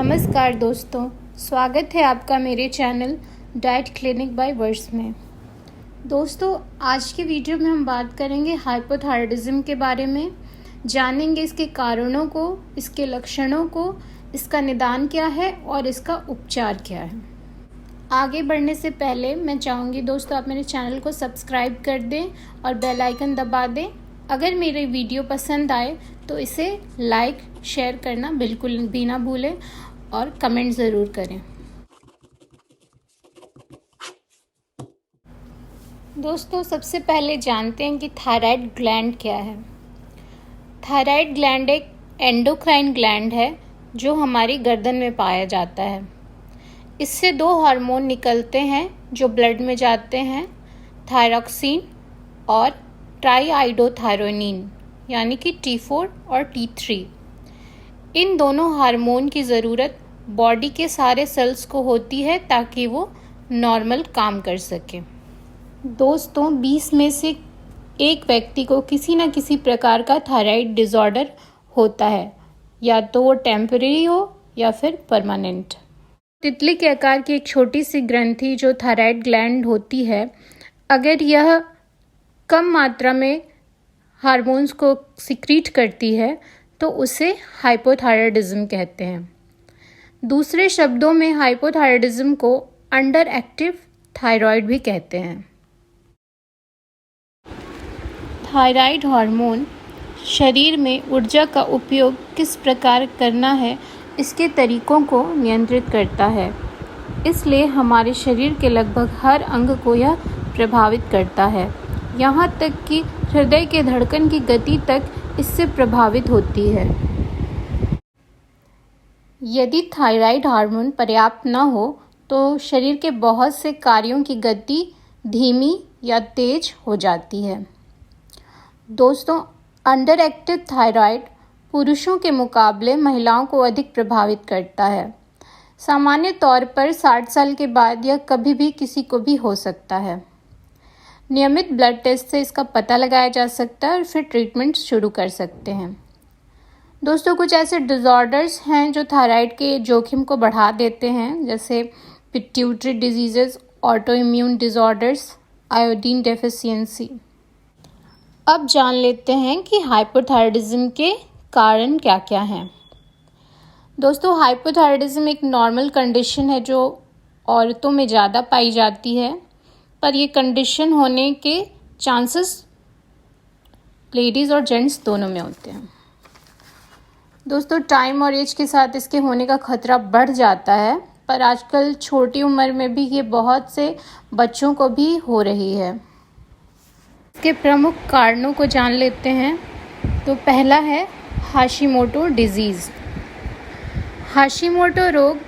नमस्कार दोस्तों, स्वागत है आपका मेरे चैनल डाइट क्लिनिक बाय वर्स में। दोस्तों, आज के वीडियो में हम बात करेंगे हाइपोथायराइडिज्म के बारे में। जानेंगे इसके कारणों को, इसके लक्षणों को, इसका निदान क्या है और इसका उपचार क्या है। आगे बढ़ने से पहले मैं चाहूँगी दोस्तों आप मेरे चैनल को सब्सक्राइब कर दें और बेल आइकन दबा दें। अगर मेरे वीडियो पसंद आए तो इसे लाइक शेयर करना बिल्कुल भी ना भूलें और कमेंट ज़रूर करें। दोस्तों, सबसे पहले जानते हैं कि थायराइड ग्लैंड क्या है। थायराइड ग्लैंड एक एंडोक्राइन ग्लैंड है जो हमारी गर्दन में पाया जाता है। इससे दो हार्मोन निकलते हैं जो ब्लड में जाते हैं, थायरॉक्सिन और ट्राईआइडोथायरोनिन यानी कि T4 और T3। इन दोनों हार्मोन की ज़रूरत बॉडी के सारे सेल्स को होती है ताकि वो नॉर्मल काम कर सके। दोस्तों, 20 में से एक व्यक्ति को किसी न किसी प्रकार का थायराइड डिसऑर्डर होता है, या तो वो टेम्परेरी हो या फिर परमानेंट। तितली के आकार की एक छोटी सी ग्रंथि जो थायराइड ग्लैंड होती है, अगर यह कम मात्रा में हार्मोन्स को सिक्रीट करती है तो उसे हाइपोथायराइडिज्म कहते हैं। दूसरे शब्दों में हाइपोथायराइडिज्म को अंडर एक्टिव थायराइड भी कहते हैं। थायराइड हार्मोन शरीर में ऊर्जा का उपयोग किस प्रकार करना है इसके तरीकों को नियंत्रित करता है, इसलिए हमारे शरीर के लगभग हर अंग को यह प्रभावित करता है। यहाँ तक कि हृदय के धड़कन की गति तक इससे प्रभावित होती है। यदि थायराइड हार्मोन पर्याप्त न हो तो शरीर के बहुत से कार्यों की गति धीमी या तेज हो जाती है। दोस्तों, अंडर एक्टिव थायराइड पुरुषों के मुकाबले महिलाओं को अधिक प्रभावित करता है। सामान्य तौर पर 60 साल के बाद यह कभी भी किसी को भी हो सकता है। नियमित ब्लड टेस्ट से इसका पता लगाया जा सकता है और फिर ट्रीटमेंट शुरू कर सकते हैं। दोस्तों, कुछ ऐसे डिसऑर्डर्स हैं जो थायराइड के जोखिम को बढ़ा देते हैं, जैसे pituitary diseases, auto immune disorders, iodine deficiency. अब जान लेते हैं कि हाइपोथायराइडिज्म के कारण क्या क्या हैं। दोस्तों, हाइपोथायराइडिज्म एक नॉर्मल कंडीशन है जो औरतों में ज़्यादा पाई जाती है, पर ये कंडीशन होने के चांसेस लेडीज़ और जेंट्स दोनों में होते हैं। दोस्तों, टाइम और एज के साथ इसके होने का खतरा बढ़ जाता है, पर आजकल छोटी उम्र में भी ये बहुत से बच्चों को भी हो रही है। इसके प्रमुख कारणों को जान लेते हैं। तो पहला है हाशिमोटो डिजीज़। हाशिमोटो रोग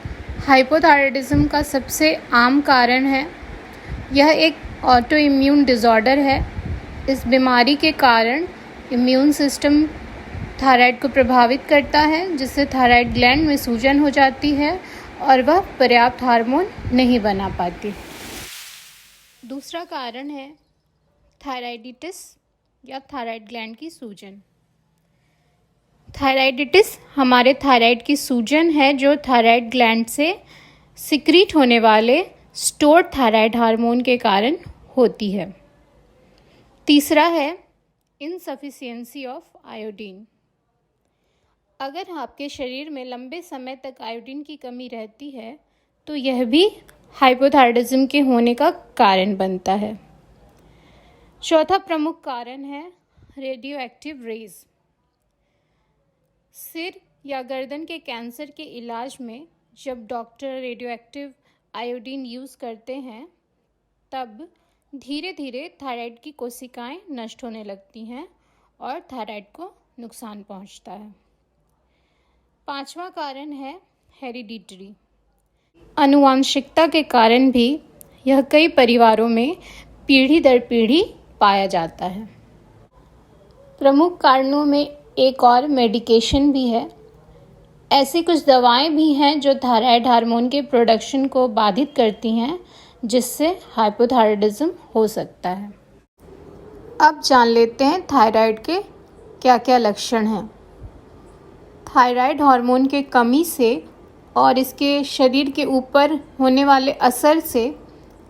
हाइपोथायराइडिज्म का सबसे आम कारण है। यह एक ऑटो इम्यून डिसऑर्डर है। इस बीमारी के कारण इम्यून सिस्टम थायराइड को प्रभावित करता है, जिससे थायराइड ग्लैंड में सूजन हो जाती है और वह पर्याप्त हार्मोन नहीं बना पाती। दूसरा कारण है थायराइडिटिस या थायराइड ग्लैंड की सूजन। थायराइडिटिस हमारे थायराइड की सूजन है जो थायराइड ग्लैंड से सिक्रीट होने वाले स्टोर्ड थायराइड हार्मोन के कारण होती है। तीसरा है इनसफिशिएंसी ऑफ आयोडीन। अगर आपके शरीर में लंबे समय तक आयोडीन की कमी रहती है तो यह भी हाइपोथायराइडिज्म के होने का कारण बनता है। चौथा प्रमुख कारण है रेडियो एक्टिव रेज। सिर या गर्दन के कैंसर के इलाज में जब doctor radio active iodine use करते हैं तब धीरे धीरे थायराइड की कोशिकाएं नष्ट होने लगती हैं और थायराइड को नुकसान पहुंचता है। पांचवा कारण है हेरिडिटरी। आनुवांशिकता के कारण भी यह कई परिवारों में पीढ़ी दर पीढ़ी पाया जाता है। प्रमुख कारणों में एक और मेडिकेशन भी है। ऐसी कुछ दवाएं भी हैं जो थायराइड हार्मोन के प्रोडक्शन को बाधित करती हैं, जिससे हाइपोथायराइडिज्म हो सकता है। अब जान लेते हैं थायराइड के क्या क्या लक्षण हैं। थायराइड हार्मोन के कमी से और इसके शरीर के ऊपर होने वाले असर से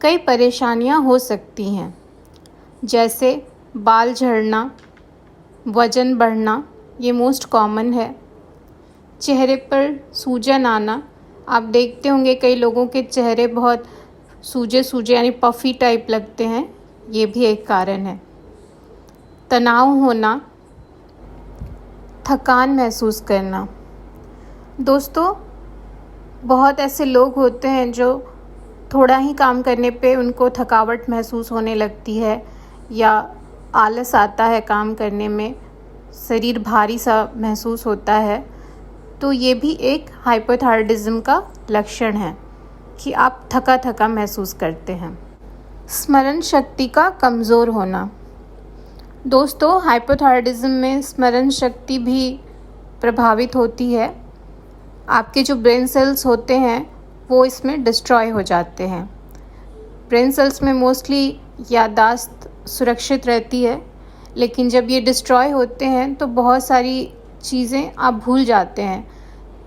कई परेशानियां हो सकती हैं, जैसे बाल झड़ना, वज़न बढ़ना, ये मोस्ट कॉमन है। चेहरे पर सूजन आना, आप देखते होंगे कई लोगों के चेहरे बहुत सूजे सूजे यानी पफ़ी टाइप लगते हैं, ये भी एक कारण है। तनाव होना, थकान महसूस करना। दोस्तों, बहुत ऐसे लोग होते हैं जो थोड़ा ही काम करने पे उनको थकावट महसूस होने लगती है या आलस आता है काम करने में, शरीर भारी सा महसूस होता है, तो ये भी एक हाइपोथायराइडिज्म का लक्षण है कि आप थका थका महसूस करते हैं। स्मरण शक्ति का कमज़ोर होना। दोस्तों, हाइपोथायराइडिज्म में स्मरण शक्ति भी प्रभावित होती है। आपके जो ब्रेन सेल्स होते हैं वो इसमें डिस्ट्रॉय हो जाते हैं। ब्रेन सेल्स में मोस्टली याददाश्त सुरक्षित रहती है, लेकिन जब ये डिस्ट्रॉय होते हैं तो बहुत सारी चीज़ें आप भूल जाते हैं।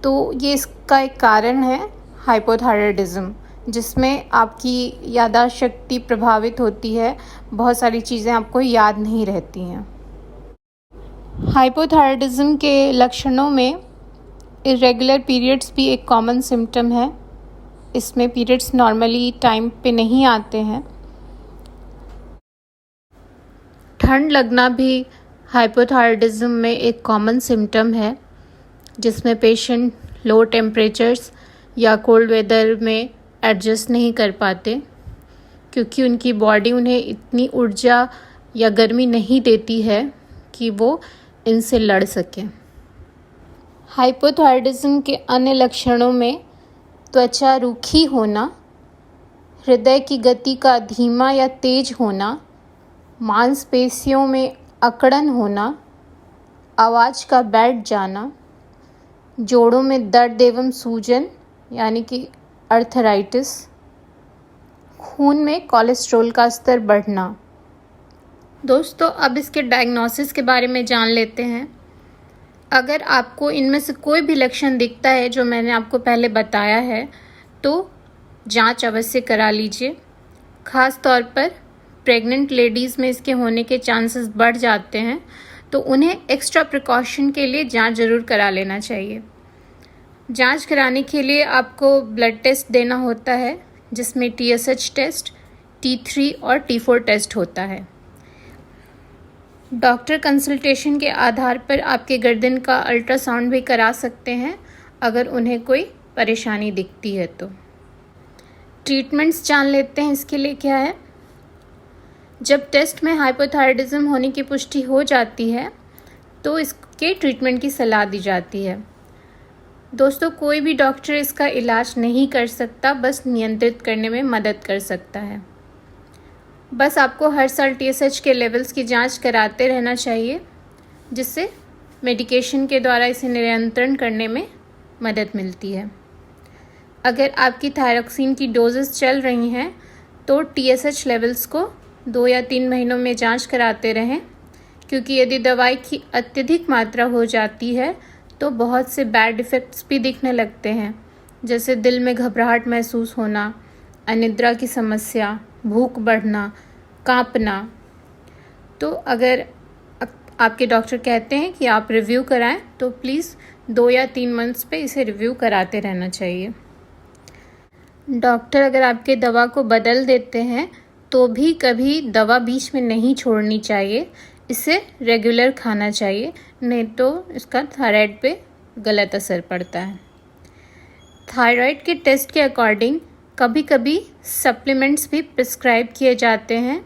तो ये इसका एक कारण है हाइपोथायराइडिज्म, जिसमें आपकी याददाश्त शक्ति प्रभावित होती है, बहुत सारी चीज़ें आपको याद नहीं रहती हैं। हाइपोथायराइडिज्म के लक्षणों में इरेगुलर पीरियड्स भी एक कॉमन सिम्टम है। इसमें पीरियड्स नॉर्मली टाइम पे नहीं आते हैं। ठंड लगना भी हाइपोथायराइडिज्म में एक कॉमन सिम्टम है, जिसमें पेशेंट लो टेम्परेचर्स या कोल्ड वेदर में एडजस्ट नहीं कर पाते, क्योंकि उनकी बॉडी उन्हें इतनी ऊर्जा या गर्मी नहीं देती है कि वो इनसे लड़ सकें। हाइपोथायराइडिज्म के अन्य लक्षणों में त्वचा रूखी होना, हृदय की गति का धीमा या तेज होना, मांसपेशियों में अकड़न होना, आवाज़ का बैठ जाना, जोड़ों में दर्द एवं सूजन यानी कि अर्थराइटिस, खून में कोलेस्ट्रॉल का स्तर बढ़ना। दोस्तों, अब इसके डायग्नोसिस के बारे में जान लेते हैं। अगर आपको इनमें से कोई भी लक्षण दिखता है जो मैंने आपको पहले बताया है, तो जांच अवश्य करा लीजिए। ख़ास तौर पर प्रेग्नेंट लेडीज़ में इसके होने के चांसेस बढ़ जाते हैं, तो उन्हें एक्स्ट्रा प्रिकॉशन के लिए जांच ज़रूर करा लेना चाहिए। जांच कराने के लिए आपको ब्लड टेस्ट देना होता है, जिसमें TSH टेस्ट, T3 और T4 टेस्ट होता है। डॉक्टर कंसल्टेशन के आधार पर आपके गर्दन का अल्ट्रासाउंड भी करा सकते हैं अगर उन्हें कोई परेशानी दिखती है तो। ट्रीटमेंट्स जान लेते हैं इसके लिए क्या है। जब टेस्ट में हाइपोथायराइडिज्म होने की पुष्टि हो जाती है तो इसके ट्रीटमेंट की सलाह दी जाती है। दोस्तों, कोई भी डॉक्टर इसका इलाज नहीं कर सकता, बस नियंत्रित करने में मदद कर सकता है। बस आपको हर साल TSH के लेवल्स की जांच कराते रहना चाहिए, जिससे मेडिकेशन के द्वारा इसे नियंत्रण करने में मदद मिलती है। अगर आपकी थायरॉक्सिन की डोजेस चल रही हैं तो TSH लेवल्स को 2 या 3 महीनों में जांच कराते रहें, क्योंकि यदि दवाई की अत्यधिक मात्रा हो जाती है तो बहुत से बैड इफ़ेक्ट्स भी दिखने लगते हैं, जैसे दिल में घबराहट महसूस होना, अनिद्रा की समस्या, भूख बढ़ना, कांपना। तो अगर आपके डॉक्टर कहते हैं कि आप रिव्यू कराएं तो प्लीज़ 2 या 3 मंथ्स पे इसे रिव्यू कराते रहना चाहिए। डॉक्टर अगर आपके दवा को बदल देते हैं तो भी कभी दवा बीच में नहीं छोड़नी चाहिए, इसे रेगुलर खाना चाहिए, नहीं तो इसका थायराइड पे गलत असर पड़ता है। थायराइड के टेस्ट के अकॉर्डिंग कभी कभी सप्लीमेंट्स भी प्रिस्क्राइब किए जाते हैं,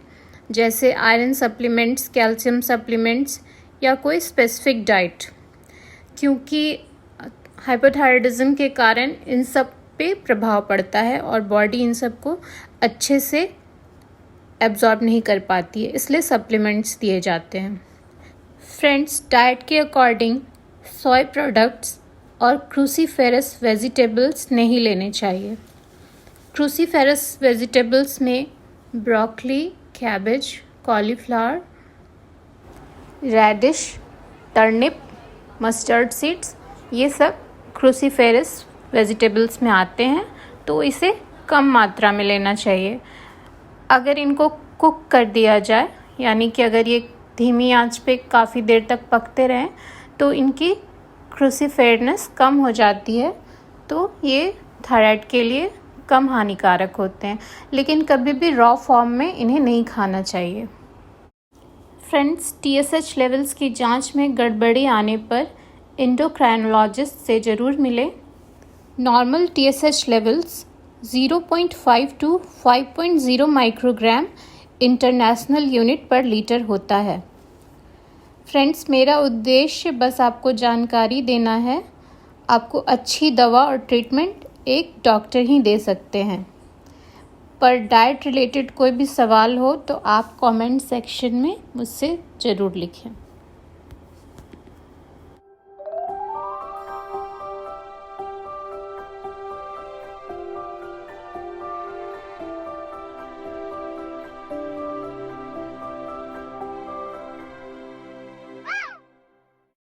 जैसे आयरन सप्लीमेंट्स, कैल्शियम सप्लीमेंट्स या कोई स्पेसिफिक डाइट, क्योंकि हाइपोथायराइडिज्म के कारण इन सब पे प्रभाव पड़ता है और बॉडी इन सब को अच्छे से एब्जॉर्ब नहीं कर पाती है, इसलिए सप्लीमेंट्स दिए जाते हैं। फ्रेंड्स, डाइट के अकॉर्डिंग सोया प्रोडक्ट्स और क्रूसीफेरस वेजिटेबल्स नहीं लेने चाहिए। क्रूसीफेरस वेजिटेबल्स में broccoli, cabbage, cauliflower, radish, turnip, mustard seeds, ये सब क्रूसीफेरस वेजिटेबल्स में आते हैं, तो इसे कम मात्रा में लेना चाहिए। अगर इनको कुक कर दिया जाए, यानी कि अगर ये धीमी आंच पे काफ़ी देर तक पकते रहें, तो इनकी क्रूसीफेरनेस कम हो जाती है, तो ये थायराइड के लिए कम हानिकारक होते हैं। लेकिन कभी भी रॉ फॉर्म में इन्हें नहीं खाना चाहिए। फ्रेंड्स, TSH लेवल्स की जांच में गड़बड़ी आने पर एंडोक्राइनोलॉजिस्ट से ज़रूर मिलें। Normal TSH levels 0.5 to 5.0 microgram international unit पर लीटर होता है। फ्रेंड्स, मेरा उद्देश्य बस आपको जानकारी देना है। आपको अच्छी दवा और ट्रीटमेंट एक डॉक्टर ही दे सकते हैं। पर डाइट रिलेटेड कोई भी सवाल हो तो आप कमेंट सेक्शन में मुझसे ज़रूर लिखें।